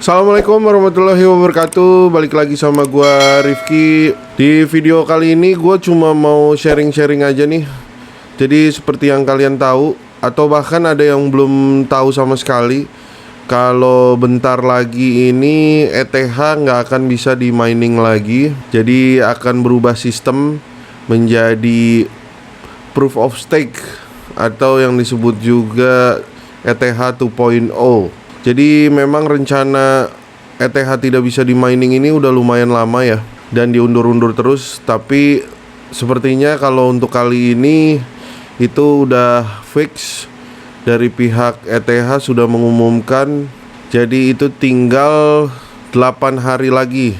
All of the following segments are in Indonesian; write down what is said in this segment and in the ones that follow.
Assalamualaikum warahmatullahi wabarakatuh. Balik lagi sama gua Rifki. Di video kali ini gua cuma mau sharing-sharing aja nih. Jadi seperti yang kalian tahu, atau bahkan ada yang belum tahu sama sekali, kalau bentar lagi ini ETH nggak akan bisa di mining lagi. Jadi akan berubah sistem menjadi proof of stake, atau yang disebut juga ETH 2.0. Jadi memang rencana ETH tidak bisa di mining ini udah lumayan lama ya, dan diundur-undur terus. Tapi sepertinya kalau untuk kali ini itu udah fix. Dari pihak ETH sudah mengumumkan. Jadi itu tinggal 8 hari lagi,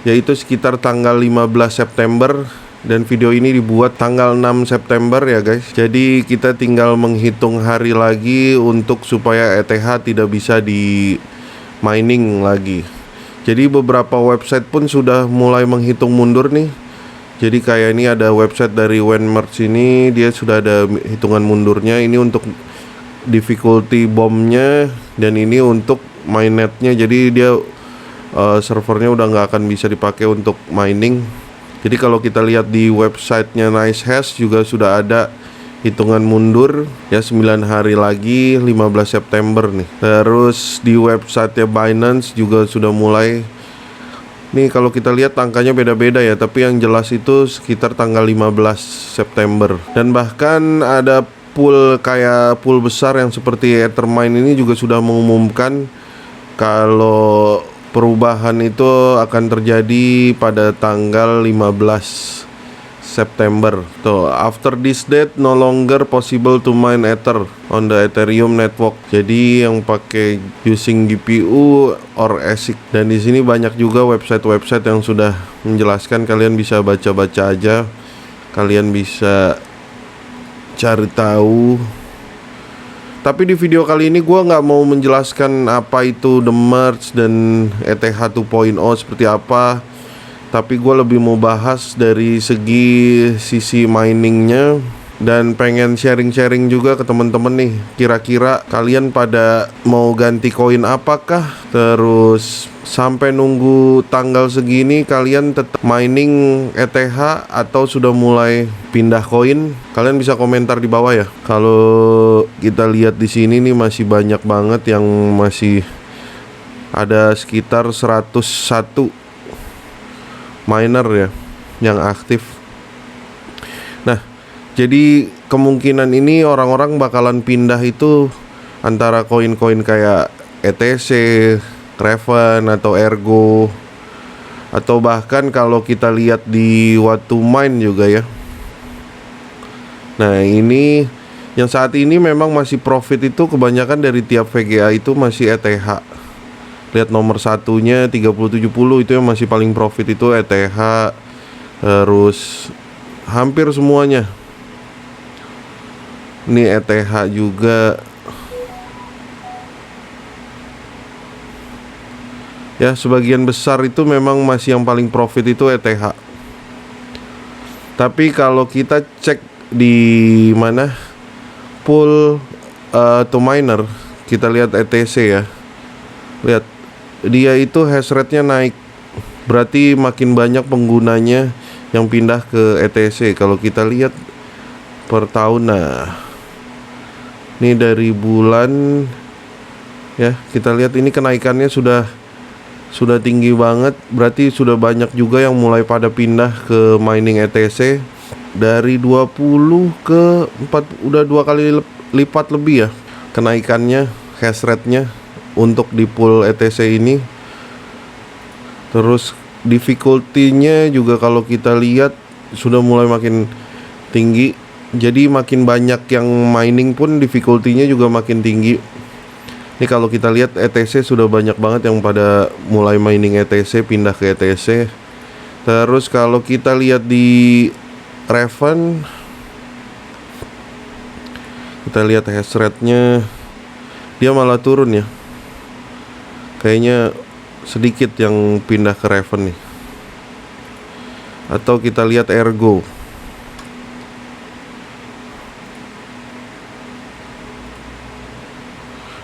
yaitu sekitar tanggal 15 September. Dan video ini dibuat tanggal 6 September ya guys. Jadi kita tinggal menghitung hari lagi untuk supaya ETH tidak bisa di mining lagi. Jadi beberapa website pun sudah mulai menghitung mundur nih. Jadi kayak ini ada website dari Wenmerge ini, dia sudah ada hitungan mundurnya. Ini untuk difficulty bomb-nya, dan ini untuk mainnet-nya. Jadi dia servernya udah nggak akan bisa dipakai untuk mining. Jadi kalau kita lihat di websitenya NiceHash juga sudah ada hitungan mundur ya, 9 hari lagi 15 September nih. Terus di websitenya Binance juga sudah mulai. Nih kalau kita lihat angkanya beda-beda ya, tapi yang jelas itu sekitar tanggal 15 September. Dan bahkan ada pool kayak pool besar yang seperti Ethermine ini juga sudah mengumumkan kalau perubahan itu akan terjadi pada tanggal 15 September. So, after this date no longer possible to mine Ether on the Ethereum network. Jadi yang pakai using GPU or ASIC. Dan di sini banyak juga website-website yang sudah menjelaskan, kalian bisa baca-baca aja. Kalian bisa cari tahu. Tapi di video kali ini gue nggak mau menjelaskan apa itu The Merge dan ETH 2.0 seperti apa. Tapi gue lebih mau bahas dari segi sisi miningnya, dan pengen sharing-sharing juga ke temen-temen nih. Kira-kira kalian pada mau ganti koin apakah? Terus sampai nunggu tanggal segini kalian tetap mining ETH atau sudah mulai pindah koin? Kalian bisa komentar di bawah ya. Kalau kita lihat di sini nih masih banyak banget yang masih ada sekitar 101 miner ya yang aktif. Nah, jadi kemungkinan ini orang-orang bakalan pindah itu antara koin-koin kayak ETC, Raven atau Ergo, atau bahkan kalau kita lihat di What2Mine juga ya. Nah, ini yang saat ini memang masih profit itu kebanyakan dari tiap VGA itu masih ETH. Lihat nomor satunya 3070 itu yang masih paling profit itu ETH. Terus hampir semuanya ini ETH juga. Ya, sebagian besar itu memang masih yang paling profit itu ETH. Tapi kalau kita cek di mana pool to miner, kita lihat ETC ya. Lihat, dia itu hash rate-nya naik. Berarti makin banyak penggunanya yang pindah ke ETC. Kalau kita lihat per tahun, nah ini dari bulan ya, kita lihat ini kenaikannya sudah tinggi banget. Berarti sudah banyak juga yang mulai pada pindah ke mining ETC. Dari 20 ke 4, udah 2 kali lipat lebih ya kenaikannya hash rate-nya untuk di pool ETC ini. Terus difficulty-nya juga kalau kita lihat sudah mulai makin tinggi. Jadi makin banyak yang mining pun difficulty-nya juga makin tinggi. Ini kalau kita lihat ETC sudah banyak banget yang pada mulai mining ETC, pindah ke ETC. Terus kalau kita lihat di Raven, kita lihat hash rate-nya, dia malah turun ya. Kayaknya sedikit yang pindah ke Raven nih. Atau kita lihat Ergo.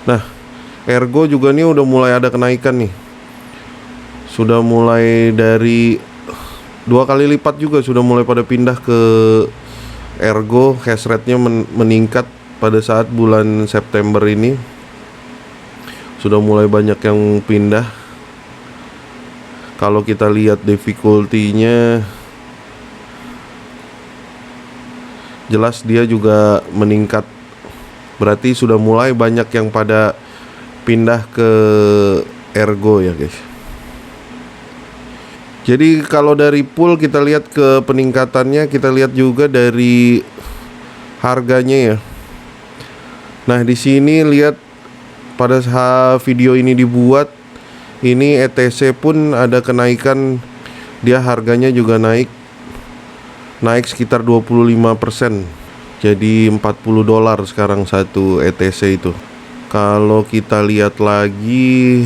Nah, Ergo juga nih udah mulai ada kenaikan nih. Sudah mulai dari 2 kali lipat juga sudah mulai pada pindah ke Ergo. Hash rate-nya meningkat pada saat bulan September ini. Sudah mulai banyak yang pindah. Kalau kita lihat difficulty-nya, jelas dia juga meningkat. Berarti sudah mulai banyak yang pada pindah ke Ergo ya guys. Jadi kalau dari pool kita lihat ke peningkatannya, kita lihat juga dari harganya ya. Nah, di sini lihat pada saat video ini dibuat, ini ETC pun ada kenaikan. Dia harganya juga naik sekitar 25%. Jadi $40 sekarang satu ETC itu. Kalau kita lihat lagi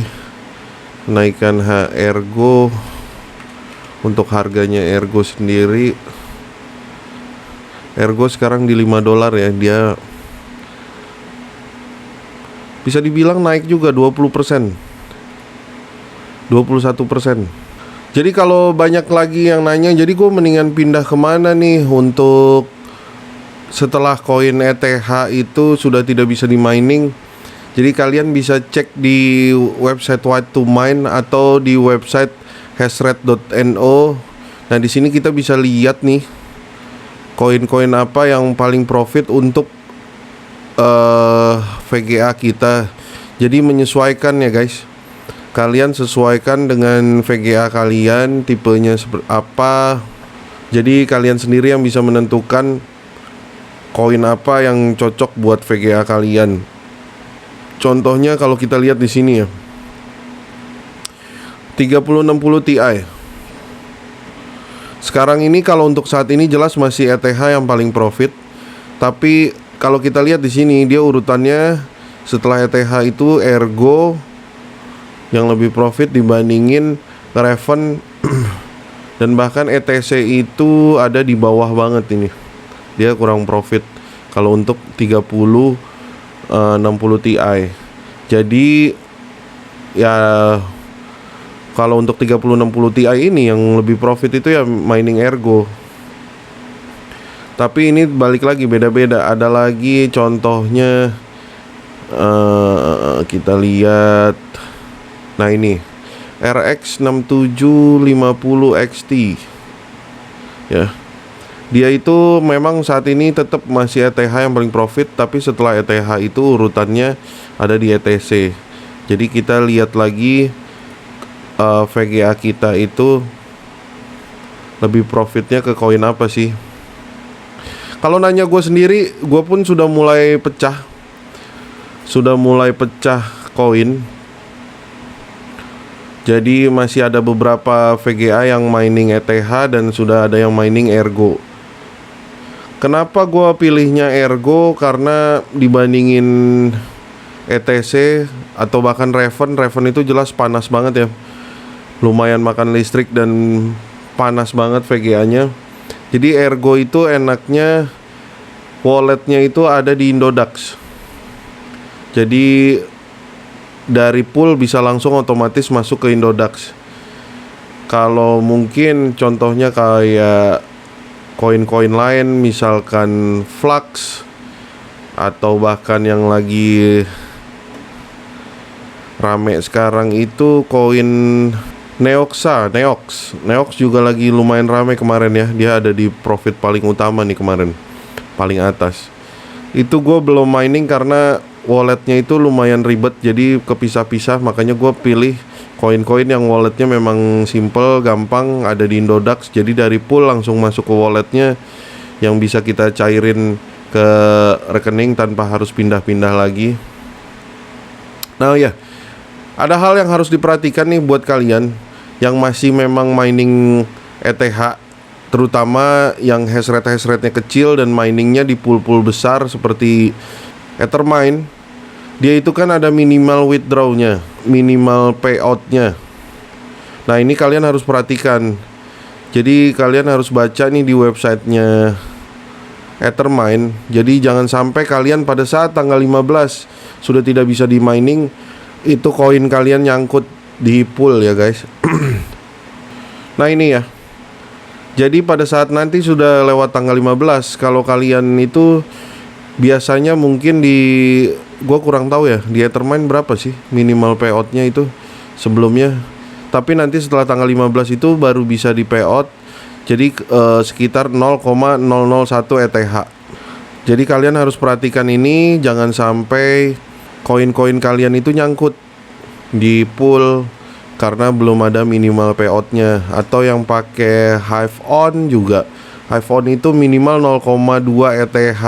kenaikan Ergo, untuk harganya Ergo sendiri, Ergo sekarang di $5 ya. Dia bisa dibilang naik juga 20%, 21%. Jadi kalau banyak lagi yang nanya, jadi gue mendingan pindah kemana nih untuk setelah koin ETH itu sudah tidak bisa di mining. Jadi kalian bisa cek di website White to Mine atau di website hashrate.no. Nah, di sini kita bisa lihat nih koin-koin apa yang paling profit untuk VGA kita. Jadi menyesuaikan ya guys. Kalian sesuaikan dengan VGA kalian, tipenya seperti apa. Jadi kalian sendiri yang bisa menentukan koin apa yang cocok buat VGA kalian. Contohnya kalau kita lihat di sini ya, 3060 Ti. Sekarang ini kalau untuk saat ini jelas masih ETH yang paling profit. Tapi kalau kita lihat di sini dia urutannya setelah ETH itu Ergo yang lebih profit dibandingin Raven dan bahkan ETC itu ada di bawah banget ini. Dia kurang profit kalau untuk 3060 Ti. Jadi ya kalau untuk 3060 Ti ini yang lebih profit itu ya mining Ergo. Tapi ini balik lagi beda-beda. Ada lagi contohnya, kita lihat. Nah ini RX 6750 XT ya. Dia itu memang saat ini tetap masih ETH yang paling profit, tapi setelah ETH itu urutannya ada di ETC. Jadi kita lihat lagi VGA kita itu lebih profitnya ke koin apa sih. Kalau nanya gue sendiri, gue pun sudah mulai pecah koin. Jadi masih ada beberapa VGA yang mining ETH dan sudah ada yang mining Ergo. Kenapa gue pilihnya Ergo? Karena dibandingin ETC atau bahkan Raven itu jelas panas banget ya. Lumayan makan listrik dan panas banget VGA-nya. Jadi Ergo itu enaknya walletnya itu ada di Indodax. Jadi dari pool bisa langsung otomatis masuk ke Indodax. Kalau mungkin contohnya kayak koin-koin lain misalkan Flux atau bahkan yang lagi rame sekarang itu koin Neox juga lagi lumayan rame kemarin ya. Dia ada di profit paling utama nih kemarin, paling atas. Itu gue belum mining karena walletnya itu lumayan ribet, jadi kepisah-pisah. Makanya gue pilih koin-koin yang walletnya memang simple, gampang, ada di Indodax. Jadi dari pool langsung masuk ke walletnya, yang bisa kita cairin ke rekening tanpa harus pindah-pindah lagi. Nah ya, ada hal yang harus diperhatikan nih buat kalian yang masih memang mining ETH, terutama yang hash rate-nya kecil dan miningnya di pool-pool besar seperti Ethermine. Dia itu kan ada minimal withdrawnya, minimal payoutnya. Nah ini kalian harus perhatikan. Jadi kalian harus baca nih di websitenya Ethermine. Jadi jangan sampai kalian pada saat tanggal 15 sudah tidak bisa di mining, itu koin kalian nyangkut di pool ya guys. Nah ini ya, jadi pada saat nanti sudah lewat tanggal 15, kalau kalian itu biasanya mungkin gua kurang tahu ya, di Ethermine berapa sih minimal payoutnya itu sebelumnya. Tapi nanti setelah tanggal 15 itu baru bisa di payout. Jadi sekitar 0,001 ETH. Jadi kalian harus perhatikan ini, jangan sampai koin-koin kalian itu nyangkut di pool karena belum ada minimal payoutnya. Atau yang pakai Hive On juga, Hive On itu minimal 0,2 ETH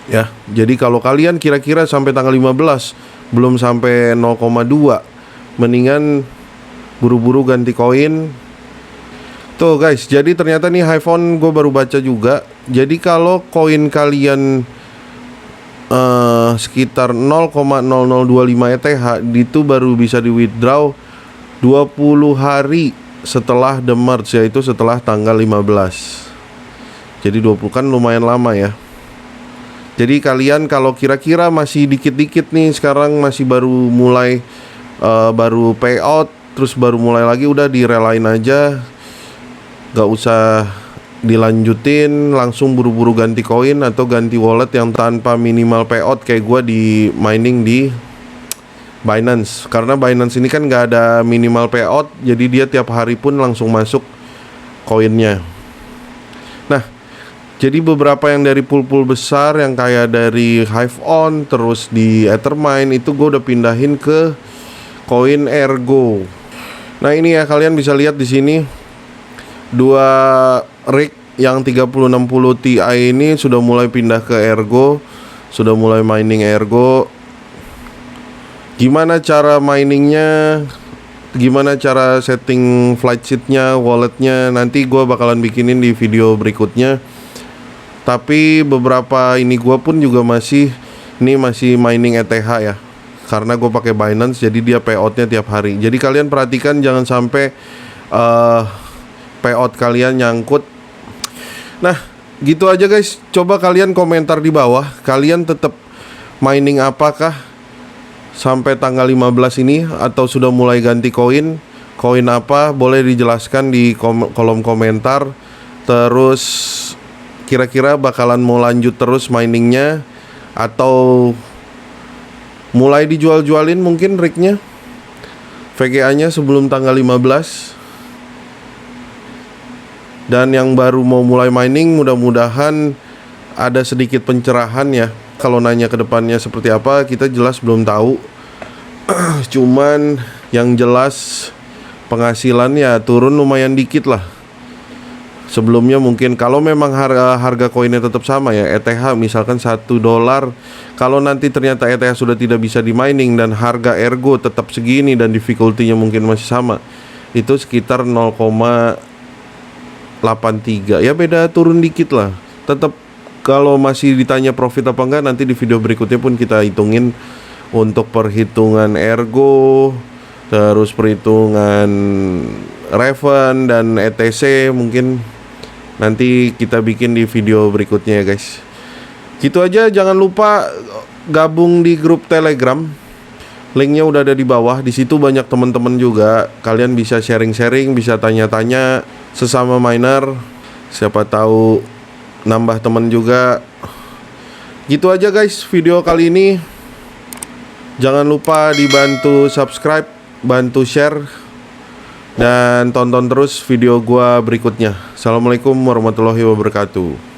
ya. Jadi kalau kalian kira-kira sampai tanggal 15 belum sampai 0,2, mendingan buru-buru ganti koin. Tuh guys, jadi ternyata nih Hive On gue baru baca juga. Jadi kalau koin kalian sekitar 0,0025 ETH itu baru bisa di withdraw 20 hari setelah the merge, yaitu setelah tanggal 15. Jadi 20 kan lumayan lama ya. Jadi kalian kalau kira-kira masih dikit-dikit nih, sekarang masih baru mulai baru payout, terus baru mulai lagi, udah direlain aja, gak usah dilanjutin, langsung buru-buru ganti koin atau ganti wallet yang tanpa minimal payout kayak gue di mining di Binance. Karena Binance ini kan gak ada minimal payout, jadi dia tiap hari pun langsung masuk koinnya. Nah, jadi beberapa yang dari pool-pool besar yang kayak dari Hive On, terus di Ethermine itu gue udah pindahin ke koin Ergo. Nah ini ya, kalian bisa lihat di sini dua rig yang 3060 Ti ini sudah mulai pindah ke Ergo, sudah mulai mining Ergo. Gimana cara miningnya, gimana cara setting flight sheet-nya, walletnya, nanti gue bakalan bikinin di video berikutnya. Tapi beberapa ini gue pun juga masih mining ETH ya, karena gue pakai Binance, jadi dia payoutnya tiap hari. Jadi kalian perhatikan jangan sampai payout kalian nyangkut. Nah gitu aja guys. Coba kalian komentar di bawah, kalian tetap mining apakah sampai tanggal 15 ini, atau sudah mulai ganti koin apa, boleh dijelaskan di kolom komentar. Terus kira-kira bakalan mau lanjut terus miningnya, atau mulai dijual-jualin mungkin rignya, VGA-nya sebelum tanggal 15. Dan yang baru mau mulai mining, mudah-mudahan ada sedikit pencerahan ya. Kalau nanya ke depannya seperti apa, kita jelas belum tahu. Cuman yang jelas penghasilan ya turun lumayan dikit lah. Sebelumnya mungkin kalau memang harga koinnya tetap sama ya, ETH misalkan $1. Kalau nanti ternyata ETH sudah tidak bisa di mining dan harga Ergo tetap segini dan difficulty-nya mungkin masih sama, itu sekitar 0,83. Ya beda turun dikit lah. Tetap kalau masih ditanya profit apa enggak, nanti di video berikutnya pun kita hitungin untuk perhitungan Ergo, terus perhitungan Raven dan ETC, mungkin nanti kita bikin di video berikutnya ya guys. Gitu aja, jangan lupa gabung di grup Telegram. Linknya udah ada di bawah. Di situ banyak teman-teman juga. Kalian bisa sharing-sharing, bisa tanya-tanya sesama miner. Siapa tahu nambah teman juga. Gitu aja guys video kali ini. Jangan lupa dibantu subscribe, bantu share, dan tonton terus video gua berikutnya. Assalamualaikum warahmatullahi wabarakatuh.